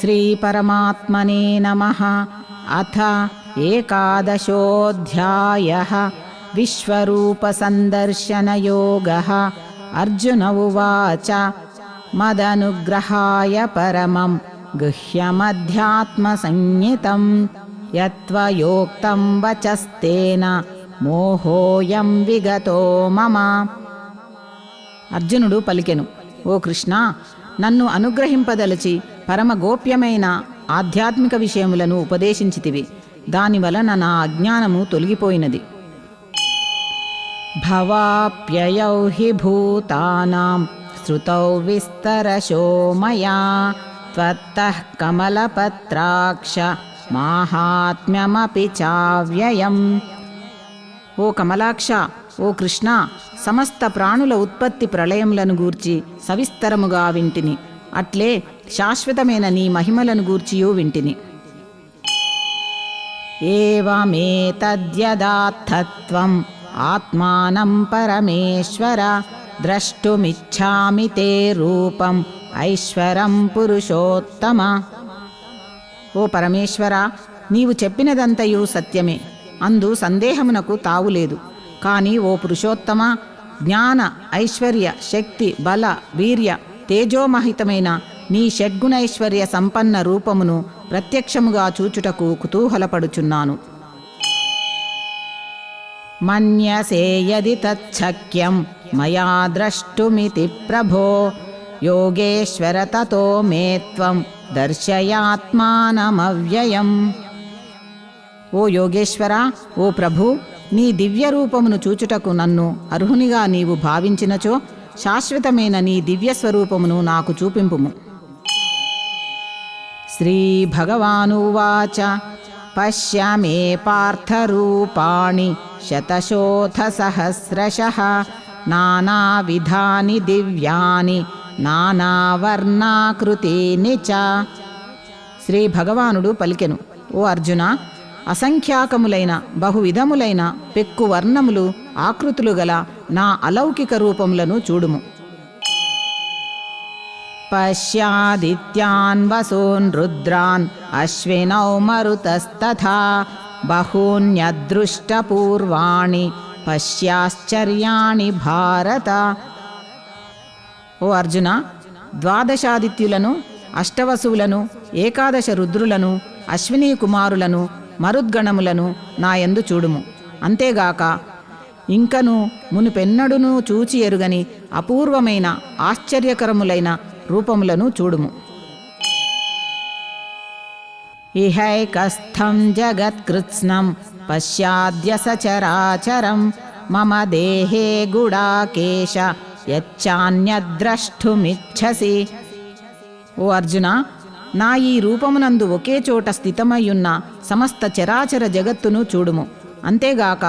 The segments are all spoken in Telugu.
శ్రీపరమాత్మనే నమః. అథ ఏకాదశోऽధ్యాయః. విశ్వరూపసందర్శనయోగః. అర్జున ఉవాచ మదనుగ్రహాయ పరమం గుహ్యమధ్యాత్మసంజ్ఞితం యత్వయోక్తం వచస్తేన మోహోయం విగతో మమ. అర్జునుడు పలికెను, ఓ కృష్ణ, నన్ను అనుగ్రహింపదలచి పరమ గోప్యమైన ఆధ్యాత్మిక విషయములను ఉపదేశించితివి. దానివలన నా అజ్ఞానము తొలగిపోయినది. భవాప్యయౌ హి భూతానాం శ్రుతౌ విస్తరశో మయా త్వత్తః కమలపత్రాక్ష మాహాత్మ్యమపి చావ్యయం. ఓ కమలాక్ష, ఓ కృష్ణ, సమస్త ప్రాణుల ఉత్పత్తి ప్రళయములను గూర్చి సవిస్తరముగా వింటిని. అట్లే శాశ్వతమైన నీ మహిమలను గూర్చియూ వింటిని. ఏవమేతద్యదాత్తత్వం ఆత్మానం పరమేశ్వర ద్రష్టుమిచ్ఛామి తే రూపం ఐశ్వరం పురుషోత్తమ. ఓ పరమేశ్వర, నీవు చెప్పినదంతయు సత్యమే, అందు సందేహమునకు తావులేదు. కాని ఓ పురుషోత్తమ, జ్ఞాన ఐశ్వర్య శక్తి బల వీర్య తేజోమహితమైన నీ షడ్గుణైశ్వర్య సంపన్న రూపమును ప్రత్యక్షముగా చూచుటకు కుతూహలపడుచున్నాను. మన్యసే యది తచ్చక్యం మయా ద్రష్టుమితి ప్రభో యోగేశ్వర తతో మే త్వం దర్శయాత్మానమవ్యయం. ఓ యోగేశ్వర, ఓ ప్రభు, నీ దివ్య రూపమును చూచుటకు నన్ను అర్హునిగా నీవు భావించినచో శాశ్వతమైన నీ దివ్య స్వరూపమును నాకు చూపింపుము. శ్రీ భగవానువాచ పశ్య మే పార్థరూపాణి శతశోథ సహస్రశః నానావిధాని దివ్యాని నానావర్ణాకృతీని చ. శ్రీ భగవానుడు పలికెను, ఓ అర్జున, అసంఖ్యాకములైన బహువిధములైన పెక్కు వర్ణములు ఆకృతులు గల నా అలౌకిక రూపములను చూడుము. పశ్యాదిత్యాన్ వసూన్ రుద్రాన్ అశ్వినౌ మరుతస్తథా బహూన్యదృష్టపూర్వాణి పశ్యాశ్చర్యాణి భారత. ఓ అర్జున, ద్వాదశాదిత్యులను, అష్టవసువులను, ఏకాదశ రుద్రులను, అశ్వినీ కుమారులను, మరుద్గణములను నాయందు చూడుము. అంతేగాక ఇంకను మునుపెన్నడునూ చూచి ఎరుగని అపూర్వమైన ఆశ్చర్యకరములైన రూపములను చూడుము. ఇహైకస్థం జగత్కృత్స్నం పశ్యాద్య సచరాచరం మమ దేహే గుడాకేశ యచ్చాన్యద్రష్టుమిచ్ఛసి. ఓ అర్జున, నా ఈ రూపమునందు ఒకే చోట స్థితమయ్యున్న సమస్త చరాచర జగత్తును చూడుము. అంతేగాక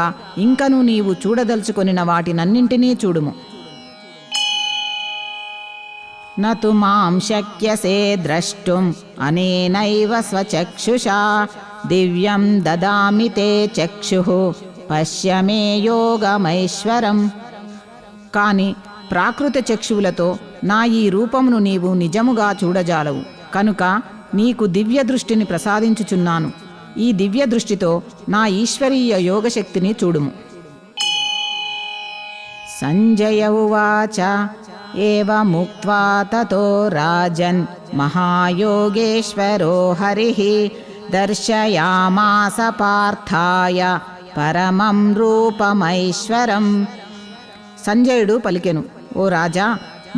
ఇంకను నీవు చూడదలుచుకొనిన వాటినన్నింటినీ చూడుము. నతు మాం శక్యసే ద్రష్టుం అనేనైవ స్వచక్షుషా దివ్యం దదామి తే చక్షుః పశ్య మే యోగమైశ్వరం. కాని ప్రాకృత చక్షువులతో నా ఈ రూపమును నీవు నిజముగా చూడజాలవు. కనుక నీకు దివ్య దృష్టిని ప్రసాదించుచున్నాను. ఈ దివ్య దృష్టితో నా ఈశ్వరీయ యోగశక్తిని చూడుము. సంజయ ఉవాచ ఏవముక్త్వా తతో రాజన్ మహాయోగేశ్వరో హరిః దర్శయామాస పార్థాయ పరమం రూపమైశ్వరం. సంజయుడు పలికెను, ఓ రాజా,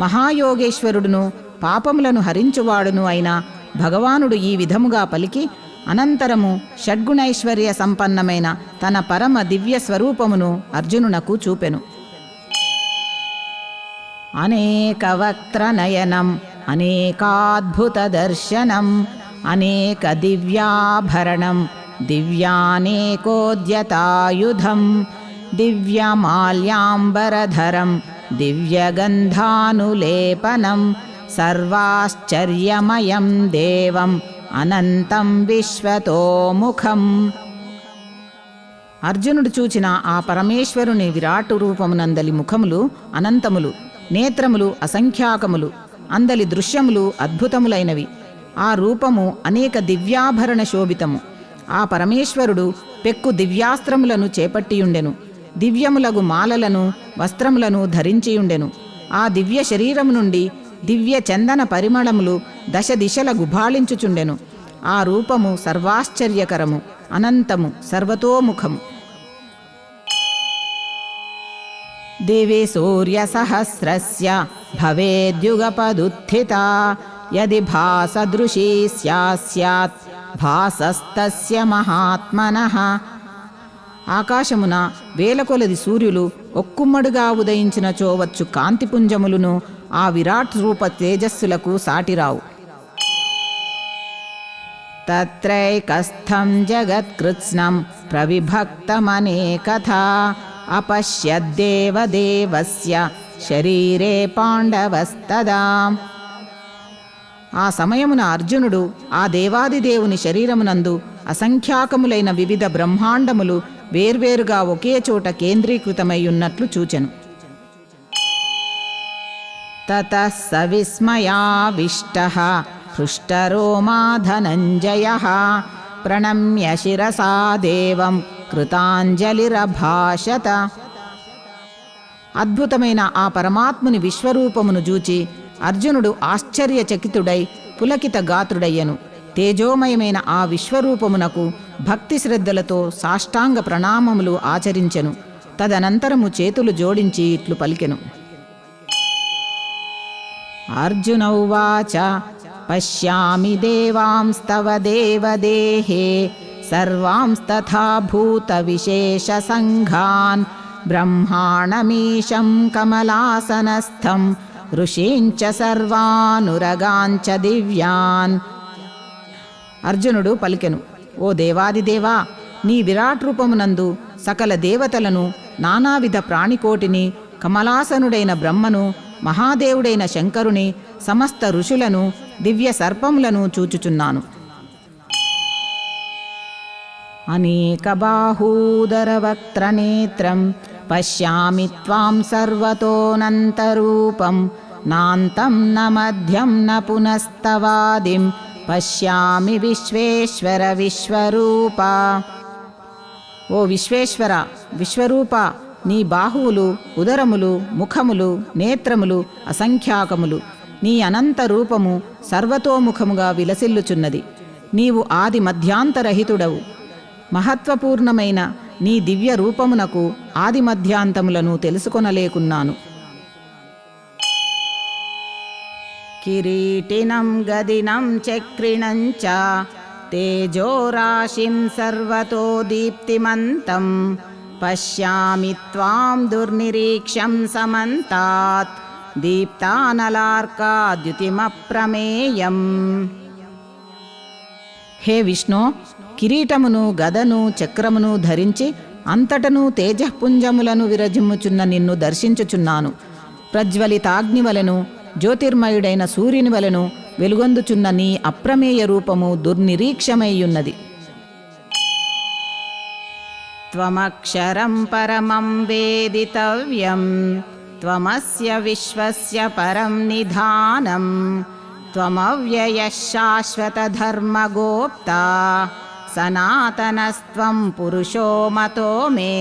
మహాయోగేశ్వరుడును పాపములను హరించువాడును అయిన భగవానుడు ఈ విధముగా పలికి అనంతరము షడ్గుణైశ్వర్య సంపన్నమైన తన పరమ దివ్య స్వరూపమును అర్జునునకు చూపెను. అనేక వక్త్రనయనం అనేకాద్భుత దర్శనం అనేక దివ్యాభరణం దివ్యానేకోద్యతాయుధం దివ్యమాల్యాంబరధరం దివ్యగంధానులేపనం సర్వాశ్చర్యమయం దేవం అనంతం విశ్వతోముఖం. అర్జునుడు చూచిన ఆ పరమేశ్వరుని విరాటు రూపమునందలి ముఖములు అనంతములు, నేత్రములు అసంఖ్యాకములు, అందలి దృశ్యములు అద్భుతములైనవి. ఆ రూపము అనేక దివ్యాభరణ శోభితము. ఆ పరమేశ్వరుడు పెక్కు దివ్యాస్త్రములను చేపట్టియుండెను. దివ్యములగు మాలలను వస్త్రములను ధరించియుండెను. ఆ దివ్య శరీరము నుండి దివ్య చందన పరిమళములు దశ దిశల గుబాళించుచుండెను. ఆ రూపము సర్వాశ్చర్యకరము, అనంతము, సర్వతోముఖము. దివి సూర్య సహస్రస్య భవేద్యుగపదుత్థితా యది భాసదృశీ స్యాత్ భాసస్తస్య మహాత్మనః. ఆకాశమున వేలకొలది సూర్యులు ఒక్కుమ్మడుగా ఉదయించినచో వచ్చు కాంతిపుంజములను ఆ విరాట్ రూప తేజస్సులకు సాటిరావు. తత్రైకస్థం జగత్కృత్స్నం ప్రవిభక్తమనేకథా అపశ్యద్దేవదేవస్య శరీరే పాండవస్తదా. ఆ సమయమున అర్జునుడు ఆ దేవాదిదేవుని శరీరమునందు అసంఖ్యాకములైన వివిధ బ్రహ్మాండములు వేర్వేరుగా ఒకే చోట కేంద్రీకృతమై ఉన్నట్లు చూచెను. తతః స విస్మయావిష్టః హృష్టరోమా ధనంజయః ప్రణమ్య శిరసా దేవం కృతాంజలిరభాషత. అద్భుతమైన ఆ పరమాత్ముని విశ్వరూపమును చూచి అర్జునుడు ఆశ్చర్యచకితుడై పులకిత గాత్రుడయ్యను. తేజోమయమైన ఆ విశ్వరూపమునకు భక్తి శ్రద్ధలతో సాష్టాంగ ప్రణామములు ఆచరించెను. తదనంతరము చేతులు జోడించి ఇట్లు పలికెను. అర్జున ఉవాచ పశ్యామి దేవాంస్తవ దేవదేహే సర్వాంస్తథా భూత విశేష సంఘాన్ బ్రహ్మాణమీశం కమలాసనస్థం ఋషీంచ సర్వానురగాంచ దివ్యాన్. అర్జునుడు పలికెను, ఓ దేవాదిదేవా, నీ విరాట్ రూపమునందు సకల దేవతలను, నానావిధ ప్రాణికోటిని, కమలాసనుడైన బ్రహ్మను, మహాదేవుడైన శంకరుని, సమస్త ఋషులను, దివ్య సర్పములను చూచుచున్నాను. అనేక బాహూదరవక్త్రనేత్రం పశ్యామి త్వాం సర్వతోనంతరూపం నాంతం న మధ్యం న పునస్తవాదిం పశ్యామి విశ్వేశ్వర విశ్వరూప. ఓ విశ్వేశ్వర, విశ్వరూప, నీ బాహువులు, ఉదరములు, ముఖములు, నేత్రములు అసంఖ్యాకములు. నీ అనంత రూపము సర్వతోముఖముగా విలసిల్లుచున్నది. నీవు ఆది మధ్యాంతరహితుడవు. మహత్వపూర్ణమైన నీ దివ్య రూపమునకు ఆది మధ్యాంతములను తెలుసుకొనలేకున్నాను. కిరీటినం గదినం చక్రిణం చ తేజోరాశిం సర్వతో దీప్తిమంతం పశ్యామి త్వాం దుర్నిరీక్షం సమంతాత్ దీప్తానలార్కాద్యుతిమప్రమేయం. హే విష్ణు, కిరీటమును, గదను, చక్రమును ధరించి అంతటను తేజఃపుంజములను విరజిమ్ముచున్న నిన్ను దర్శించుచున్నాను. ప్రజ్వలితాగ్నివలను, జ్యోతిర్మయుడైన సూర్యుని వలెను వెలుగొందుచున్న నీ అప్రమేయ రూపము దుర్నిరీక్షమయ్యున్నది. త్వమక్షరం పరమం వేదితవ్యం త్వమస్య విశ్వస్య పరం నిధానం త్వమవ్యయః శాశ్వత ధర్మగోప్తా సనాతనస్త్వం పురుషో మతో మే.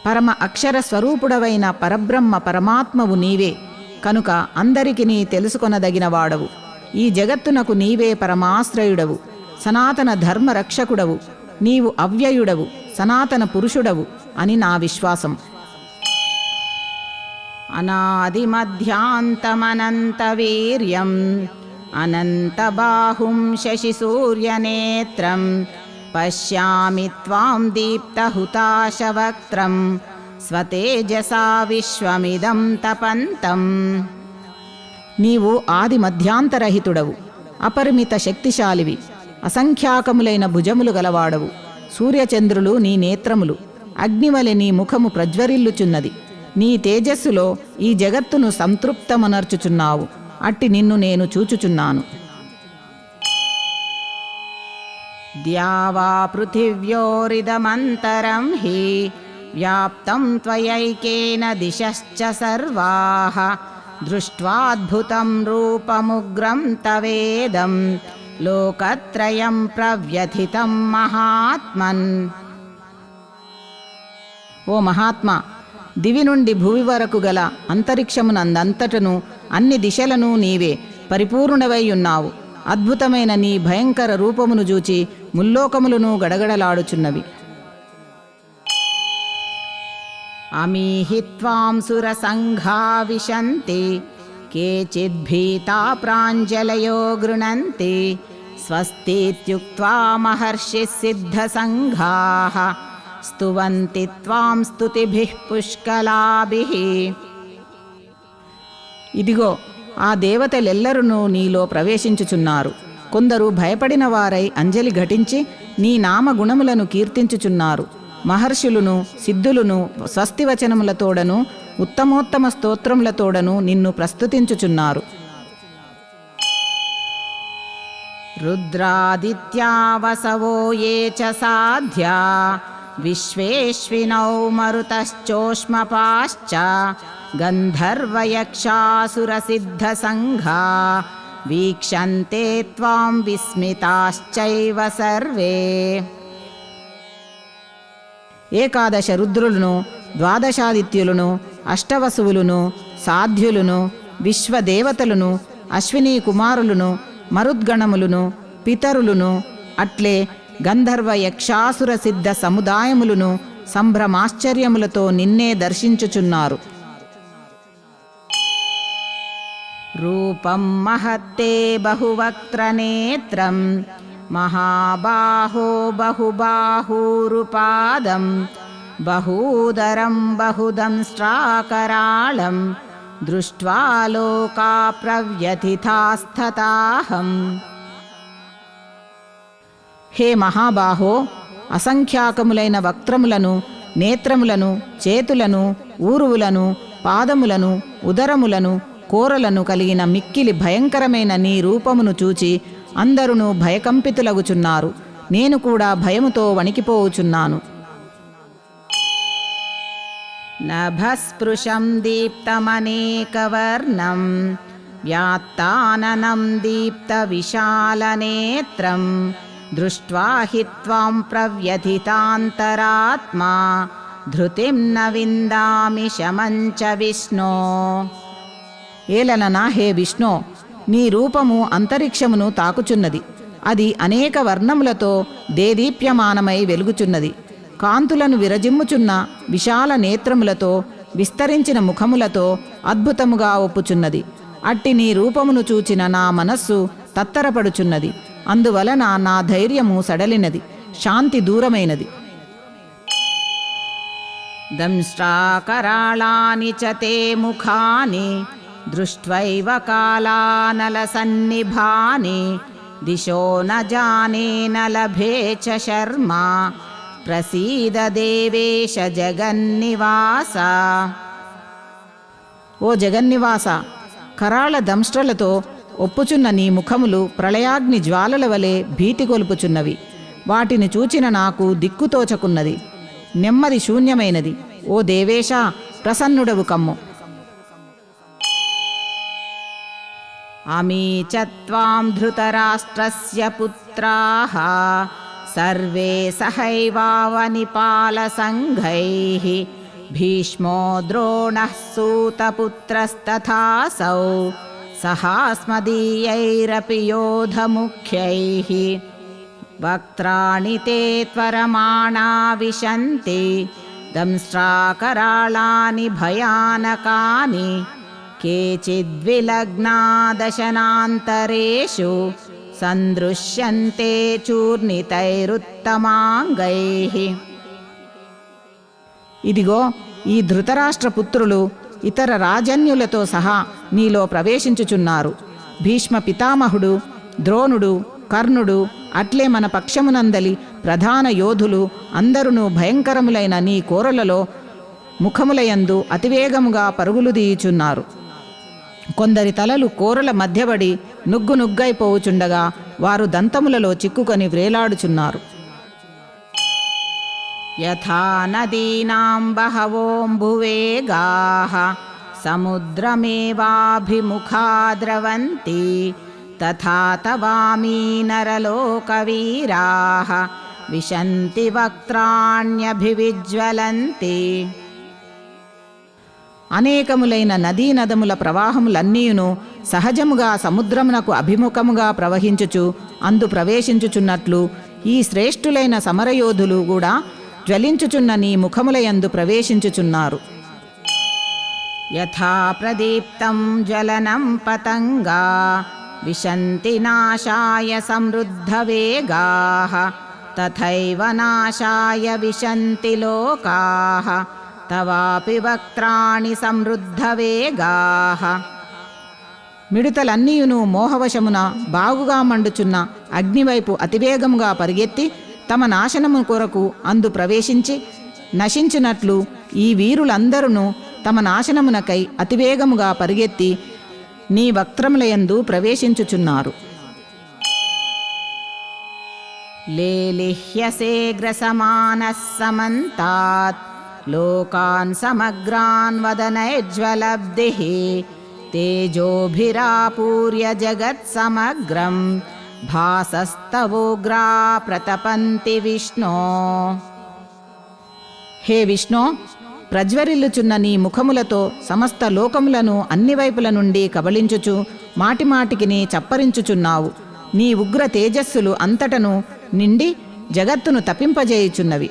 పరమ అక్షర స్వరూపుడవైన పరబ్రహ్మ పరమాత్మవు నీవే కనుక అందరికి నీ తెలుసుకొనదగిన వాడవు. ఈ జగత్తునకు నీవే పరమాశ్రయుడవు, సనాతన ధర్మ రక్షకుడవు. నీవు అవ్యయుడవు, సనాతన పురుషుడవు అని నా విశ్వాసం. అనాదిమధ్యాంతమనంత వీర్యం అనంత బాహుం శశిసూర్యనేత్రం పశ్యామి త్వాం దీప్తహుతాశవక్త్రం స్వతేజసా విశ్వమిదం తపంతం. నీవు ఆది మధ్యాంతరహితుడవు, అపరిమిత శక్తిశాలివి, అసంఖ్యాకములైన భుజములు గలవాడవు. సూర్యచంద్రులు నీ నేత్రములు, అగ్నివలె నీ ముఖము ప్రజ్వరిల్లుచున్నది. నీ తేజస్సులో ఈ జగత్తును సంతృప్తమనర్చుచున్నావు. అట్టి నిన్ను నేను చూచుచున్నాను. ద్యావా పృథివ్యోరిదమంతరం హి వ్యాప్తం త్వయైకేన దిశశ్చ సర్వాః దృష్ట్వాద్భుతం రూపముగ్రం తవేదం లోకత్రయం ప్రవ్యథితం మహాత్మన్. ఓ మహాత్మా, దివి నుండి భూమి వరకు గల అంతరిక్షమునందంతటను అన్ని దిశలను నీవే పరిపూర్ణవై ఉన్నావు. అద్భుతమైన నీ భయంకర రూపమును చూచి ముల్లోకములను గడగడలాడుచున్నవి. అమీహి త్వాం సురసంఘా విశంతి కేచిద్భీతా ప్రాంజలయో గృణంతి స్వస్తిత్యుక్త్వా మహర్షిః సిద్ధసంఘాః స్తువంతి త్వాం స్తుతిభిః పుష్కలాభిః. ఇదిగో ఆ దేవతలెల్లరూ నీలో ప్రవేశించుచున్నారు. కొందరు భయపడిన వారై అంజలి ఘటించి నీ నామగుణములను కీర్తించుచున్నారు. మహర్షులును సిద్ధులును స్వస్తివచనములతోడను ఉత్తమోత్తమ స్తోత్రములతోడను నిన్ను ప్రస్తుతించుచున్నారు. రుద్రాదిత్యా వసవో ఏ చ సాధ్యా విశ్వేశ్వినౌ మరుతశ్చోష్మపాశ్చ గంధర్వయక్షాసురసిద్ధసంఘా వీక్షంతే త్వాం విస్మితాశ్చైవ సర్వే. ఏకాదశ రుద్రులను, ద్వాదశాదిత్యులను, అష్టవసువులను, సాధ్యులను, విశ్వదేవతలను, అశ్వినీ కుమారులను, మరుద్గణములను, పితరులను, అట్లే గంధర్వ యక్షాసుర సిద్ధ సముదాయములను సంభ్రమాశ్చర్యములతో నిన్నే దర్శించుచున్నారు. రూపం మహత్తే బహువక్త్రనేత్రం మహాబాహో బహుబాహూరుపాదం బహూదరం బహుదంష్ట్రాకరాళం దృష్ట్వా లోకా ప్రవ్యథితాస్తతాహం. హే మహాబాహో, అసంఖ్యాకములైన వక్త్రములను, నేత్రములను, చేతులను, ఊరువులను, పాదములను, ఉదరములను, కోరలను కలిగిన మిక్కిలి భయంకరమైన నీ రూపమును చూచి అందరును భయకంపితులగుచున్నారు. నేను కూడా భయముతో వణికిపోవుచున్నాను. నభస్పృశం దీప్తమనేకవర్ణం వ్యాత్తాననం దీప్త విశాలనేత్రం దృష్ట్వా హి త్వాం ప్రవ్యథితాంతరాత్మా ధృతిం న విందామి శమం చ విష్ణో. ఏలననా హే విష్ణో, నీ రూపము అంతరిక్షమును తాకుచున్నది. అది అనేక వర్ణములతో దేదీప్యమానమై వెలుగుచున్నది. కాంతులను విరజిమ్ముచున్న విశాల నేత్రములతో, విస్తరించిన ముఖములతో అద్భుతముగా ఒప్పుచున్నది. అట్టి నీ రూపమును చూచిన నా మనస్సు తత్తరపడుచున్నది. అందువలన నా ధైర్యము సడలినది, శాంతి దూరమైనది. దంష్ట్రాకరాళాని చ తే ముఖాని దృష్ట్వైవ కాలానలసన్నిభాని దిశో న జానే న లభే చ శర్మా ప్రసీద దేవేశ జగన్నివాస. ఓ జగన్నివాస, కరాళ దంష్ట్రలతో ఒప్పుచున్న నీ ముఖములు ప్రళయాగ్ని జ్వాలల వలె భీతి కొలుపుచున్నవి. వాటిని చూచిన నాకు దిక్కుతోచకున్నది, నెమ్మది శూన్యమైనది. ఓ దేవేశ, ప్రసన్నుడవు కమ్ము. అమీ చ త్వాం ధృతరాష్ట్రస్య పుత్రాః సర్వే సహైవావనిపాలసంఘైః భీష్మో ద్రోణః సూతపుత్రస్తథాసౌ సహాస్మదీయైరపి యోధముఖ్యైః వక్త్రాణి తే త్వరమాణా విశంతి దంష్ట్రాకరాళాని భయానకాని కేచిద్విలగ్నా దశనాంతరేషు సందృశ్యంతే చూర్ణితైరుత్తమాంగైః. ఇదిగో ఈ ధృతరాష్ట్రపుత్రులు ఇతర రాజన్యులతో సహా నీలో ప్రవేశించుచున్నారు. భీష్మ పితామహుడు, ద్రోణుడు, కర్ణుడు, అట్లే మన పక్షమునందలి ప్రధాన యోధులు అందరును భయంకరములైన నీ కోరలలో ముఖములయందు అతివేగముగా పరుగులు దీయుచున్నారు. కొందరి తలలు కోరల మధ్యబడి నుగ్గు నుగ్గైపోవుచుండగా వారు దంతములలో చిక్కుకొని వ్రేలాడుచున్నారు. యథా నదీనాం బహవోంబువేగాః సముద్రమేవాభిముఖా ద్రవంతి తథా తవామీ నరలోకవీరాః విశంతి వక్త్రాణ్యభివిజ్వలంతి. అనేకములైన నదీనదముల ప్రవాహములన్నీయును సహజముగా సముద్రమునకు అభిముఖముగా ప్రవహించుచు అందు ప్రవేశించుచున్నట్లు ఈ శ్రేష్ఠులైన సమరయోధులు కూడా జ్వలించుచున్న నీ ముఖములయందు ప్రవేశించుచున్నారు. యథా ప్రదీప్తం జ్వలనం పతంగా విశంతి నాశాయ సమృద్ధ వేగాః తథైవ నాశాయ విశంతి లోకాః తవాపి వక్త్రాణి సమృద్ధ వేగాః. మిడతలన్నీయును మోహవశమున బాగుగా మండుచున్న అగ్నివైపు అతివేగముగా పరిగెత్తి తమ నాశనము కొరకు అందు ప్రవేశించి నశించినట్లు ఈ వీరులందరూ తమ నాశనమునకై అతివేగముగా పరిగెత్తి నీ వక్త్రములయందు ప్రవేశించుచున్నారు. లేలిహ్యసేగ్రసమానః సమంతాత్ లోకాన్ సమగ్రాన్ వదనైర్జ్వలబ్ధిః తేజోభిరాపూర్య జగత్సమగ్రం భాసస్తవోగ్రా ప్రతపంతి విష్ణో. హే విష్ణో, ప్రజ్వరిల్లుచున్న నీ ముఖములతో సమస్త లోకములను అన్ని వైపుల నుండి కబళించుచు మాటిమాటికిని చప్పరించుచున్నావు. నీ ఉగ్ర తేజస్సులు అంతటను నిండి జగత్తును తపింపజేయుచున్నవి.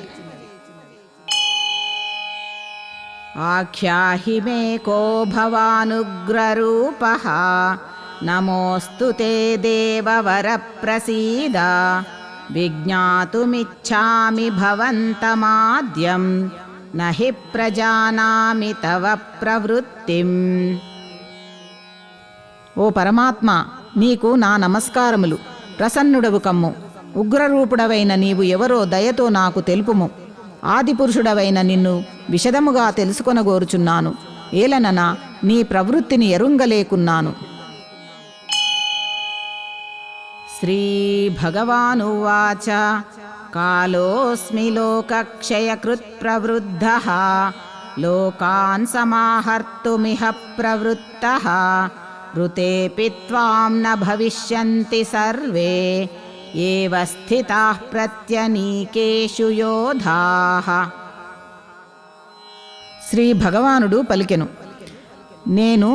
ఆఖ్యాహి మే కో భవానుగ్రరూపః నమోऽस्तु తే దేవవర ప్రసీద విజ్ఞాతుమిచ్ఛామి భవంతమాద్యం నహి ప్రజానామి తవ ప్రవృత్తిం. ఓ పరమాత్మ, నీకు నా నమస్కారములు. ప్రసన్నుడవు కమ్ము. ఉగ్రరూపుడవైన నీవు ఎవరో దయతో నాకు తెలుపుము. ఆదిపురుషుడవైన నిన్ను విశదముగా తెలుసుకొనగోరుచున్నాను. ఏలననా నీ ప్రవృత్తిని ఎరుంగలేకున్నాను. శ్రీ భగవానువాచ కాలోస్మి లోకక్షయకృత్ ప్రవృద్ధః లోకాన్ సమాహర్తుమిహ ప్రవృత్తః ఋతేపి త్వాం న భవిష్యంతి సర్వే ఏవ స్థితాః ప్రత్యనీకేషు యోధాః. శ్రీ భగవానుడు పలికెను, నేను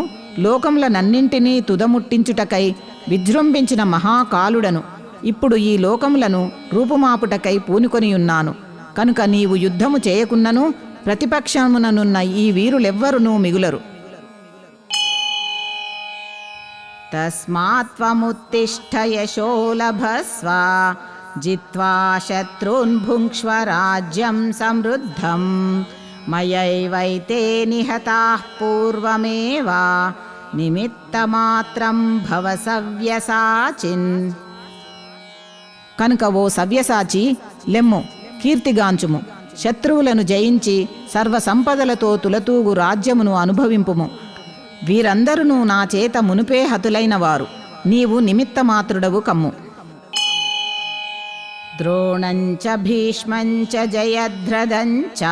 లోకములనన్నింటినీ తుదముట్టించుటకై విజృంభించిన మహాకాలుడను. ఇప్పుడు ఈ లోకములను రూపుమాపుటకై పూనుకొనియున్నాను. కనుక నీవు యుద్ధము చేయకున్నను ప్రతిపక్షముననున్న ఈ వీరులెవ్వరునూ మిగులరు. తస్మాత్ త్వముత్తిష్ఠ యశో లభస్వ జిత్వా శత్రూన్ భుంక్ష్వ రాజ్యం సమృద్ధం మయైవైతే నిహతాః పూర్వమేవ నిమిత్తమాత్రం భవ సవ్యసాచిన్. కనుక ఓ సవ్యసాచి, లెమ్ము, కీర్తిగాంచుము. శత్రువులను జయించి సర్వసంపదలతో తులతూగు రాజ్యమును అనుభవింపుము. వీరందరూ నా చేత మునుపే హతులైన వారు. నీవు నిమిత్తమాత్రుడవు కమ్ము. ద్రోణంచ భీష్మంచ జయద్రథంచ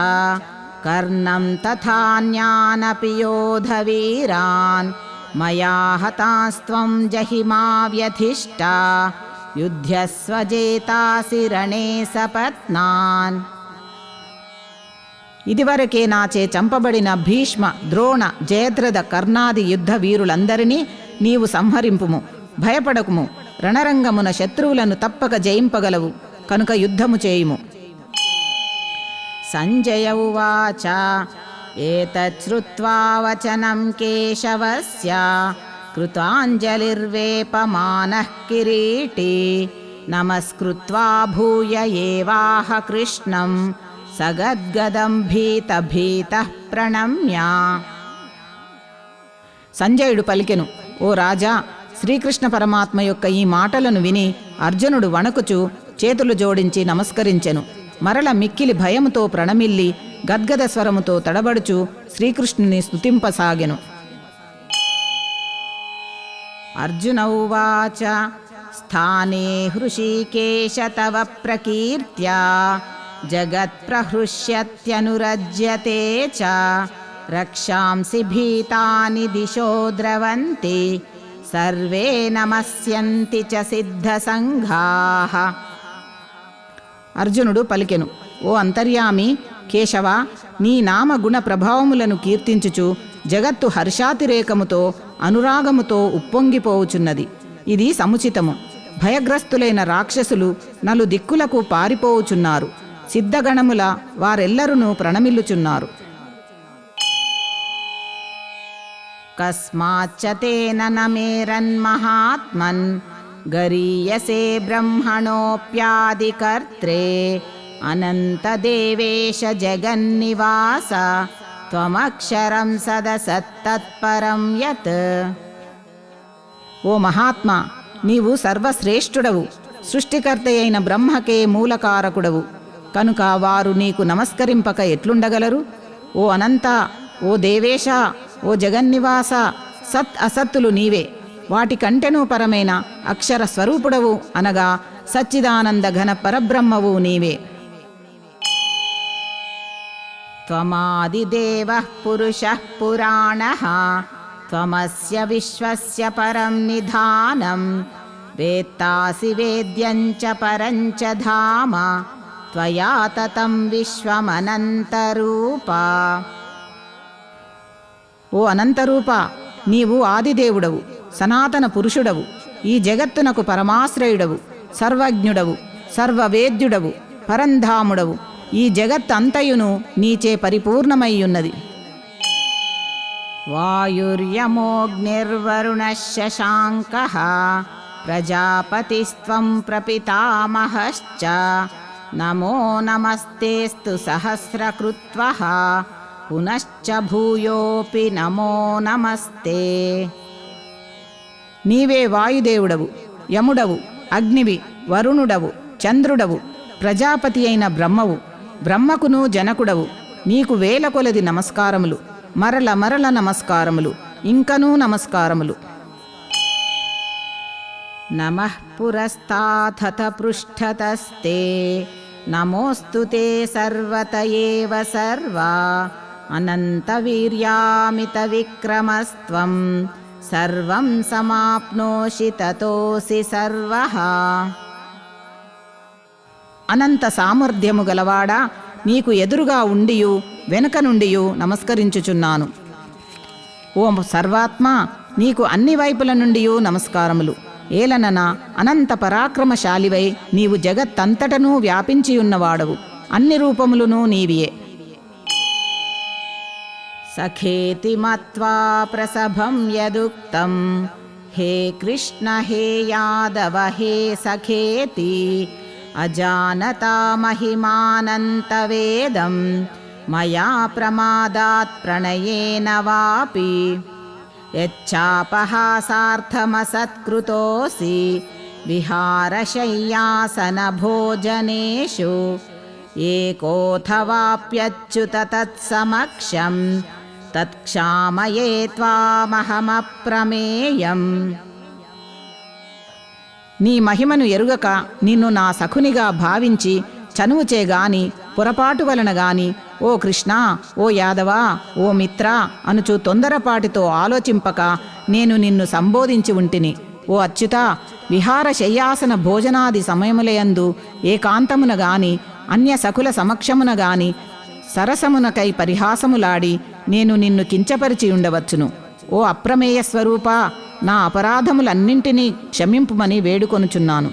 కర్ణం తథాన్యానపి యోధవీరాన్ మయా హతాస్త్వం జహిమా వ్యధిష్ట యుధ్యస్వ జేతాసి రణే సపత్నాన్. ఇదివరకే నాచే చంపబడిన భీష్మ, ద్రోణ, జయద్రథ, కర్ణాది యుద్ధ వీరులందరినీ నీవు సంహరింపుము. భయపడకుము. రణరంగమున శత్రువులను తప్పక జయింపగలవు. కనుక యుద్ధము చేయుము. సంజయ ఉవాచ ఏతచ్ఛ్రుత్వా వచనం కేశవస్య కృతాంజలిర్వేపమానః కిరీటీ నమస్కృత్వా భూయ ఏవాహ కృష్ణం సగద్గదం భీత భీతః ప్రణమ్య. సంజయుడు పలికెను, ఓ రాజా, శ్రీకృష్ణ పరమాత్మ యొక్క ఈ మాటలను విని అర్జునుడు వణకుచు చేతులు జోడించి నమస్కరించెను. మరల మిక్కిలి భయముతో ప్రణమిల్లి గద్గద స్వరముతో తడబడుచు శ్రీకృష్ణుని స్తుతింపసాగెను. అర్జున ఉవాచ స్థానే హృషీకేశ తవ ప్రకీర్త్యా జగత్ప్రహృష్యత్యనురజ్యతే చ రక్షాంసి భీతాని దిశో ద్రవంతి సర్వే నమస్యంతి చ సిద్ధసంఘాః. అర్జునుడు పలికెను, ఓ అంతర్యామి కేశవ, నీ నామ గుణ ప్రభావములను కీర్తించుచు జగత్తు హర్షాతిరేకముతో అనురాగముతో ఉప్పొంగిపోవుచున్నది. ఇది సముచితము. భయగ్రస్తులైన రాక్షసులు నలు దిక్కులకు పారిపోవుచున్నారు. సిద్ధగణముల వారెల్లరునూ ప్రణమిల్లుచున్నారు. కస్మాచ్చ తేన నమేరన్మహాత్మన్ గరీయసే బ్రహ్మణోప్యాదికర్త్రే అనంతదేవేశ జగన్నివాస త్వమక్షరం సదసత్తత్పరం యత్. ఓ మహాత్మా, నీవు సర్వశ్రేష్ఠుడవు, సృష్టికర్త అయిన బ్రహ్మకే మూలకారకుడవు. కనుక వారు నీకు నమస్కరింపక ఎట్లుండగలరు? ఓ అనంత, ఓ దేవేశ, ఓ జగన్నివాస, సత్ అసత్తులు నీవే. వాటికంటెనూ పరమైన అక్షర స్వరూపుడవు అనగా సచ్చిదానంద ఘన పరబ్రహ్మవు నీవే. త్వమాదిదేవః పురుషః పురాణః త్వమస్య విశ్వస్య పరం నిధానం వేత్తాసి వేద్యం చ పరం చ ధామ త్వయా తతం విశ్వమనంతరూపా. ఓ అనంతరూప, నీవు ఆదిదేవుడవు, సనాతన పురుషుడవు, ఈ జగత్తునకు పరమాశ్రయుడవు, సర్వజ్ఞుడవు, సర్వవేద్యుడవు, పరంధాముడవు. ఈ జగత్తంతయును నీచే పరిపూర్ణమయ్యున్నది. వాయుర్యమోగ్నిర్వరుణః శశాంకః ప్రజాపతిస్త్వం ప్రపితామహశ్చ నమో నమస్తేస్తు సహస్రకృత్వః పునశ్చ భూయోపి నమో నమస్తే. నీవే వాయుదేవుడవు, యముడవు, అగ్నివి, వరుణుడవు, చంద్రుడవు, ప్రజాపతి అయిన బ్రహ్మవు, బ్రహ్మకును జనకుడవు. నీకు వేల కొలది నమస్కారములు, మరల మరల నమస్కారములు, ఇంకనూ నమస్కారములు. నమః పురస్తాథత పృష్ఠతస్తే నమోస్తు తే సర్వత ఏవ సర్వా అనంత వీర్యామిత విక్రమస్త్వం సర్వం సమాప్నోషి తతోసి సర్వః. అనంత సామర్థ్యము గలవాడా, నీకు ఎదురుగా ఉండియు వెనుక నుండియు నమస్కరించుచున్నాను. ఓ సర్వాత్మ, నీకు అన్ని వైపుల నుండియూ నమస్కారములు. ఏలనన అనంత పరాక్రమశాలివై నీవు జగత్తంతటనూ వ్యాపించియున్నవాడవు. అన్ని రూపములునూ నీవియే. సఖేతి మత్వా ప్రసభం యదుక్తం హే కృష్ణ హే యాదవ హే సఖేతి అజానతా మహిమానంతవేదం మయా ప్రమాదాత్ ప్రణయేన వాపి యచ్చాపహాసార్థమసత్కృతోసి విహారశయ్యాసన భోజనేషు ఏకోథవాప్యచ్యుత తత్సమక్షం తత్క్షామయే త్వామహమప్రమేయం. నీ మహిమను ఎరుగక నిన్ను నా సఖునిగా భావించి చనువుచేగాని పొరపాటు వలన గాని ఓ కృష్ణ, ఓ యాదవ, ఓ మిత్ర అనుచు తొందరపాటితో ఆలోచింపక నేను నిన్ను సంబోధించి ఉంటిని. ఓ అచ్యుత, విహార శయ్యాసన భోజనాది సమయములయందు ఏకాంతమున గాని అన్య సకుల సమక్షమున గాని సరసమునకై పరిహాసములాడి నేను నిన్ను కించపరిచి ఉండవచ్చును. ఓ అప్రమేయ స్వరూప, నా అపరాధములన్నింటినీ క్షమింపుమని వేడుకొనుచున్నాను.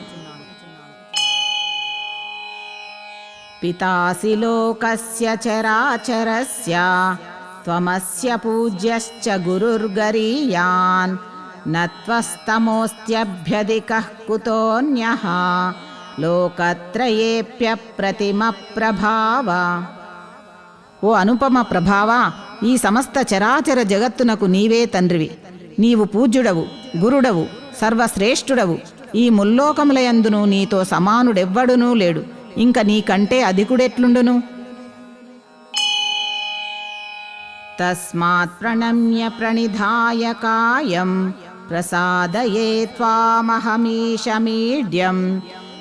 పితాసి లోకస్య చరాచరస్య త్వమస్య పూజ్యశ్చ గురుర్గరీయాన్ నత్వస్తమోస్త్యభ్యధికః కుతోన్యః లోకత్రయేప్యప్రతిమ ప్రభావ. ఓ అనుపమ ప్రభావ, ఈ సమస్త చరాచర జగత్తునకు నీవే తండ్రివి. నీవు పూజ్యుడవు, గురుడవు, సర్వశ్రేష్ఠుడవు. ఈ ముల్లోకములయందును నీతో సమానుడెవ్వడునూ లేడు. ఇంక నీకంటే అధికుడెట్లుండును? తస్మాత్ ప్రణమ్య ప్రణిధాయ కాయం ప్రసాదయే త్వామహమీశమీడ్యం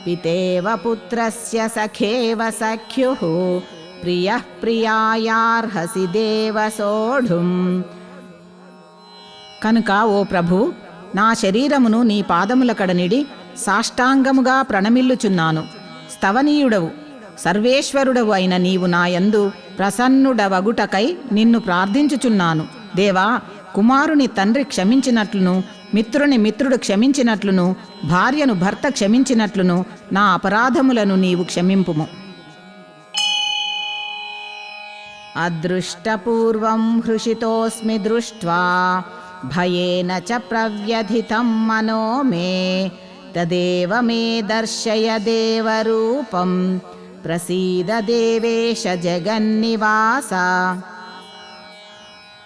పితేవ పుత్రస్య సఖేవ సఖ్యుః ప్రియః ప్రియాయార్హసి దేవ సోఢుం. కనుక ఓ ప్రభు, నా శరీరమును నీ పాదముల కడనిడి సాష్టాంగముగా ప్రణమిల్లుచున్నాను. స్తవనీయుడవు, సర్వేశ్వరుడవు అయిన నీవు నాయందు ప్రసన్నుడవగుటకై నిన్ను ప్రార్థించుచున్నాను. దేవా, కుమారుని తండ్రి క్షమించినట్లును, మిత్రుని మిత్రుడు క్షమించినట్లును, భార్యను భర్త క్షమించినట్లును నా అపరాధములను నీవు క్షమింపుము. అదృష్టపూర్వం హృషితోస్మి దృష్ట్వా భయేన చ ప్రవ్యధితం మనో మే తదేవ మే దర్శయ దేవరూపం ప్రసీద దేవేశ జగన్నివాస.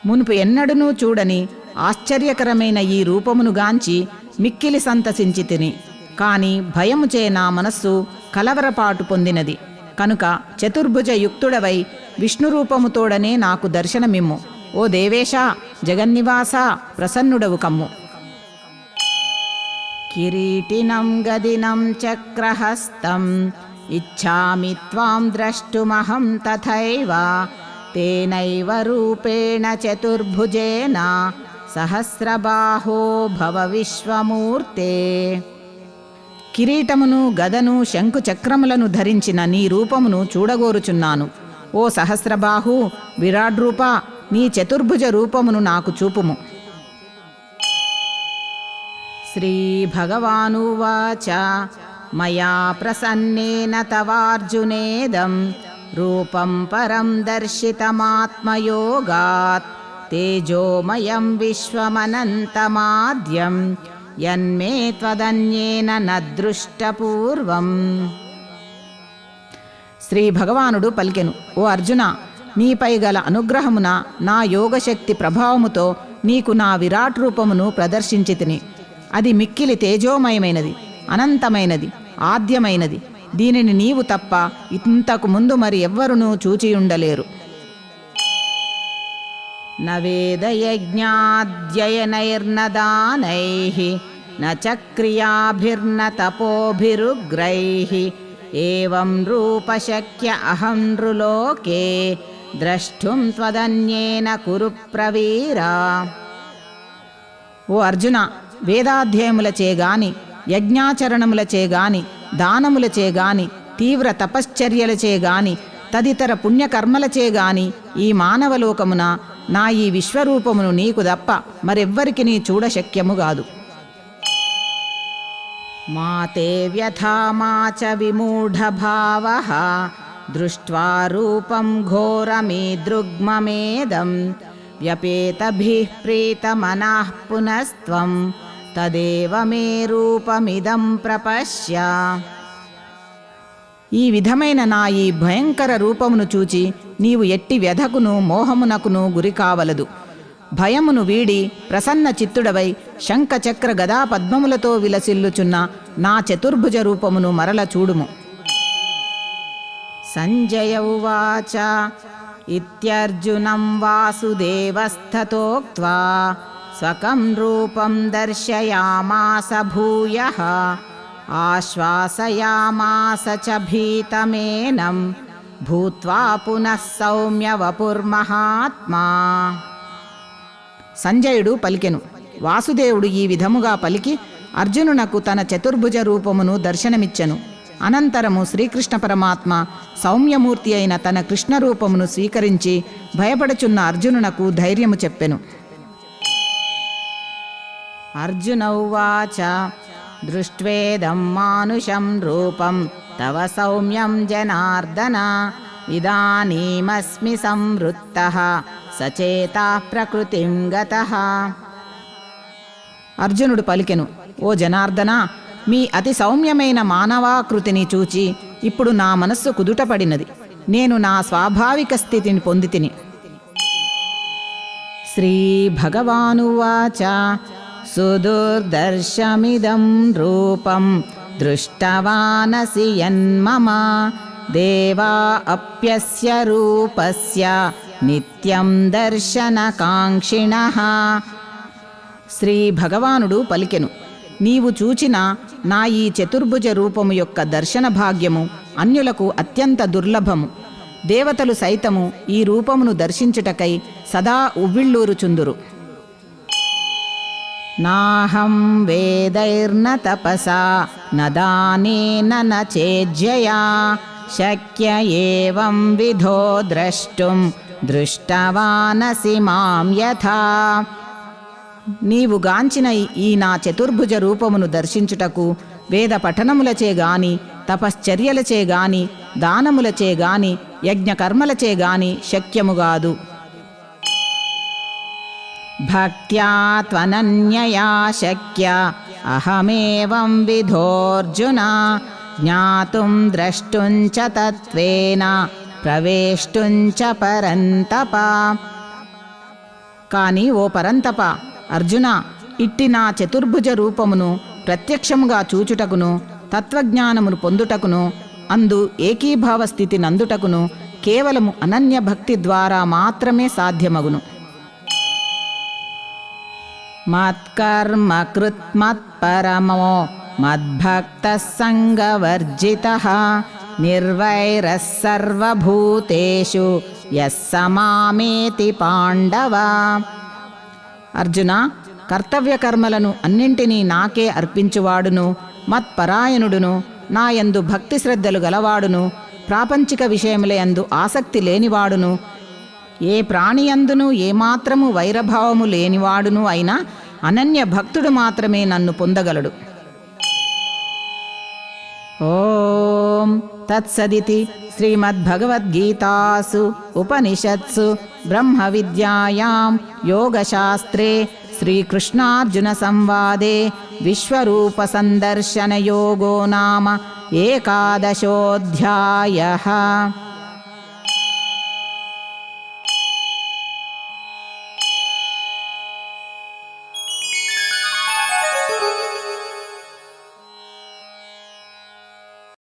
మునుపు ఎన్నడూనూ చూడని ఆశ్చర్యకరమైన ఈ రూపమును గాంచి మిక్కిలి సంతసించి తిని, కాని భయముచే నా మనస్సు కలవరపాటు పొందినది. కనుక చతుర్భుజ యుక్తుడవై విష్ణురూపముతోడనే నాకు దర్శనమిమ్ము. ఓ దేవేశ, జగన్నివాస, ప్రసన్నుడవు కమ్ము. కిరీటినం గదినం చక్రహస్తం ఇచ్ఛామి త్వాం ద్రష్టుమహం తథైవ తేనైవ రూపేణ చతుర్భుజేన సహస్రబాహో భవ విశ్వమూర్తే. కిరీటమును గదను శంకు చక్రములను ధరించిన నీ రూపమును చూడగోరుచున్నాను. ఓ సహస్రబాహు, విరాడ్రూప, నీ చతుర్భుజ రూపమును నాకు చూపుము. శ్రీభగవానువాచ మయా ప్రసన్నేన తవార్జునేదం రూపం పరం దర్శితమాత్మయోగాత్ తేజోమయం విశ్వమనంతమాద్యం యన్మే త్వదన్యేన నదృష్టపూర్వం. శ్రీ భగవానుడు పలికెను, ఓ అర్జున, నీపై గల అనుగ్రహమున నా యోగశక్తి ప్రభావముతో నీకు నా విరాట్ రూపమును ప్రదర్శించి తిని. అది మిక్కిలి తేజోమయమైనది, అనంతమైనది, ఆద్యమైనది. దీనిని నీవు తప్ప ఇంతకు ముందు మరి ఎవ్వరునూ చూచియుండలేరు. నవేదయజ్ఞాధ్యయనైర్నదానైః న చక్రియాభిర్న తపోభిరుగ్రైః ఏవం రూపశక్య అహం నృలోకే ద్రష్టుం త్వదన్యేన కురు ప్రవీరా. ఓ అర్జున, వేదాధ్యాయములచే గాని, యజ్ఞాచరణములచే గాని, దానములచే గాని, తీవ్ర తపశ్చర్యలచే గాని, తదితర పుణ్యకర్మలచే గాని ఈ మానవలోకమున నా ఈ విశ్వరూపమును నీకు తప్ప మరెవ్వరికి నీ చూడశక్యముగాదు. మాతే వ్యథా మా చ విమూఢభావః దృష్ట్వా రూపం ఘోరమీదృగ్మమేదం వ్యపేతభిః ప్రీతమనః పునస్త్వం తదేవ మే రూపమిదం ప్రపశ్య. ఈ విధమైన నా ఈ భయంకర రూపమును చూచి నీవు ఎట్టి వ్యధకును మోహమునకును గురికావలదు. భయమును వీడి ప్రసన్న చిత్తుడవై శంఖచక్ర గదా పద్మములతో విలసిల్లుచున్న నా చతుర్భుజ రూపమును మరల చూడుము. సంజయ ఉవాచ ఇత్యర్జునం వాసుదేవస్తథోక్త్వా స్వకం రూపం దర్శయామాస భూయః ఆశ్వాసయామాస చ భీతమేనం భూత్వా పునః సౌమ్య వపుర్మహాత్మా. సంజయుడు పలికెను, వాసుదేవుడు ఈ విధముగా పలికి అర్జునునకు తన చతుర్భుజ రూపమును దర్శనమిచ్చెను. అనంతరము శ్రీకృష్ణ పరమాత్మ సౌమ్యమూర్తి అయిన తన కృష్ణ రూపమును స్వీకరించి భయపడుచున్న అర్జునునకు ధైర్యము చెప్పెను. అర్జున ఉవాచ దృష్ట్వేదం మానుషం రూపం తవ సౌమ్యం జనార్దన ఇదానీమస్మి సంవృత్తః సచేతాః ప్రకృతిం గతః. అర్జునుడు పలికెను, ఓ జనార్దన, మీ అతి సౌమ్యమైన మానవాకృతిని చూచి ఇప్పుడు నా మనస్సు కుదుటపడినది. నేను నా స్వాభావిక స్థితిని పొందితిని. శ్రీ భగవానువాచ సుదుర్దర్శమిదం రూపం దృష్టవానసి యన్మమ దేవా అప్యస్య రూపస్య నిత్యం దర్శనకాంక్షిణః. శ్రీ భగవానుడు పలికెను, నీవు చూచిన నా ఈ చతుర్భుజ రూపము యొక్క దర్శన భాగ్యము అన్యులకు అత్యంత దుర్లభము. దేవతలు సైతము ఈ రూపమును దర్శించుటకై సదా ఉవ్విళ్ళూరుచుందురు. నాహం వేదైర్న తపసా న దానేన న చేజ్యయా శక్య ఏవం విధో ద్రష్టుం దృష్టవానసి మాం యథా. నీవు గాంచిన ఈ నా చతుర్భుజ రూపమును దర్శించుటకు వేద పఠనములచే గాని, తపశ్చర్యలచే గాని, దానములచే గాని, యజ్ఞకర్మలచే గాని శక్యముగాదు. భక్త్యా త్వనన్యయా శక్య అహమేవం విధోర్జున జ్ఞాతుం ద్రష్టుం చ తత్వేన ప్రవేష్టుం చ పరంతప. కాని ఓ పరంతప, అర్జున, ఇట్టి నా చతుర్భుజ రూపమును ప్రత్యక్షముగా చూచుటకును, తత్వజ్ఞానమును పొందుటకును, అందు ఏకీభావ స్థితి నందుటకును కేవలము అనన్య భక్తి ద్వారా మాత్రమే సాధ్యమగును. మత్కర్మ కృత్ మత్పరమో మద్భక్తః సంగవర్జితః నిర్వైరః సర్వభూతేషు యః సమామేతి పాండవ. అర్జున, కర్తవ్య కర్మలను అన్నింటినీ నాకే అర్పించువాడును, మత్పరాయణుడును, నాయందు భక్తి శ్రద్ధలు గలవాడును, ప్రాపంచిక విషయములయందు ఆసక్తి లేనివాడును, ఏ ప్రాణియందును ఏమాత్రము వైరభావము లేనివాడును అయినా అనన్య భక్తుడు మాత్రమే నన్ను పొందగలడు. ఓం తత్సదితి శ్రీమద్భగవద్గీతాసు ఉపనిషత్సు బ్రహ్మ విద్యాయాం యోగశాస్త్రే శ్రీకృష్ణార్జున సంవాదే విశ్వరూప సందర్శన యోగో నామ 11ోऽధ్యాయః.